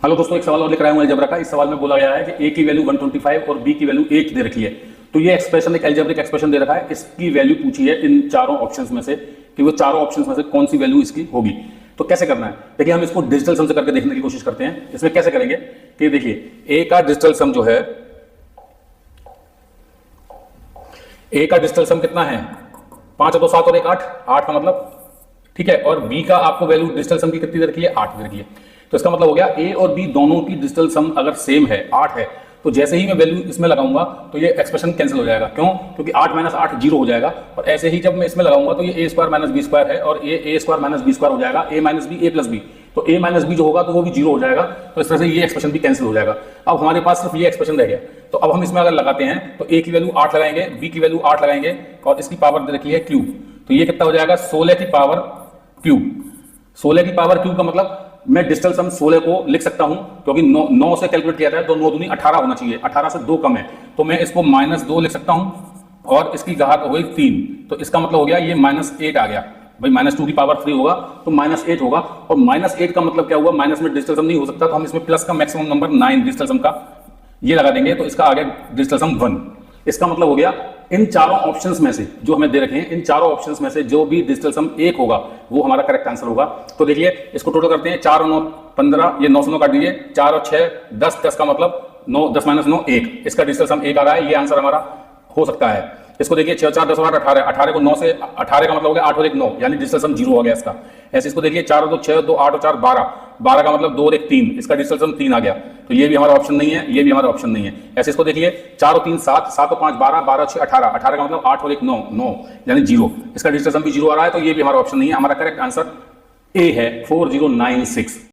Hello दोस्तों, एक सवाल और लेकर आया हूं अलजेब्रा का। इस सवाल में बोला गया है कि ए की वैल्यू 125 और बी की वैल्यू 8 दे रखी है। तो ये एक्सप्रेशन एक अलजेब्रिक एक्सप्रेशन दे रखा है, इसकी वैल्यू पूछी है इन चारों ऑप्शंस में से कि वो चारों ऑप्शंस में से कौन सी वैल्यू इसकी होगी। तो कैसे करना है, देखिए हम इसको डिजिटल सम से करके देखने की कोशिश करते हैं। इसमें कैसे करेंगे कि देखिए ए का डिजिटल सम जो है, ए का डिजिटल सम कितना है 5 2 7 और 1 8, 8 का मतलब ठीक है। और बी का आपको वैल्यू डिजिटल सम की कितनी दे रखी है 8 दे रखी है। तो इसका मतलब हो गया ए और बी दोनों की डिजिटल सम अगर सेम है 8 है, तो जैसे ही मैं वैल्यू इसमें लगाऊंगा तो ये एक्सप्रेशन कैंसिल हो जाएगा। क्यों? क्योंकि 8 - 8 0 हो जाएगा। और ऐसे ही जब मैं इसमें लगाऊंगा तो ये a square minus B square है और ये a square minus B square हो जाएगा, a minus B a plus B. तो a माइनस बी जो होगा तो वो भी 0 हो जाएगा। तो इस तरह से ये एक्सप्रेशन भी कैंसिल हो जाएगा। अब हमारे पास सिर्फ ये एक्सप्रेशन रह गया। तो अब हम इसमें अगर लगाते हैं तो a की वैल्यू 8 लगाएंगे, b की वैल्यू 8 लगाएंगे और इसकी पावर दे रखी है क्यूब। तो ये कितना हो जाएगा 16 की पावर क्यूब। 16 की पावर क्यूब का मतलब मैं डिजिटल सम 16 को लिख सकता हूं, क्योंकि 9 से कैलकुलेट किया था तो 9 दूनी 18 होना चाहिए, 18 से 2 कम है। तो मैं इसको -2 लिख सकता हूं और इसकी घात हो गई 3। तो इसका मतलब हो गया ये -8 आ गया। भाई -2 की पावर 3 होगा तो -8 होगा। और -8 का मतलब क्या हुआ, माइनस में डिजिटल सम नहीं हो सकता, तो हम इसमें प्लस का मैक्सिमम नंबर 9 डिजिटल सम का ये लगा देंगे। तो इसका आ गया डिजिटल सम 1। इसका मतलब हो गया इन चारों ऑप्शंस में से जो हमें दे रखे हैं, इन चारों ऑप्शंस में से जो भी डिजिटल सम 1 होगा वो हमारा करेक्ट आंसर होगा। तो देखिए इसको टोटल करते हैं, 4 और 9 15, ये 9 से 9 काट दीजिए, 4 और 6 10, 10 का मतलब 9, 10 - 9 1। इसका डिजिटल सम 1 आ रहा है, ये आंसर हमारा हो सकता है। इसको देखिए 6 4 10 और 8 18, 18 को 9 से 18 का मतलब हो गया 8 और 1 9, यानी डिजिटल सम 0 हो गया इसका। ऐसे इसको देखिए 4 और 2 6, 2 8 और 4 12, 12 का मतलब 2 और 1 3, इसका डिजिटल सम 3 आ गया। तो ये भी हमारा ऑप्शन नहीं है, ये भी हमारा ऑप्शन नहीं है। ऐसे इसको देखिए 4 और 3 7, 7 और 5 12, 12 और 6 18, 18 का मतलब 8 और 1 9, 9 यानी 0। इसका डिजिटल सम भी 0 आ रहा है, तो ये भी हमारा ऑप्शन नहीं है। हमारा करेक्ट आंसर ए है 4096।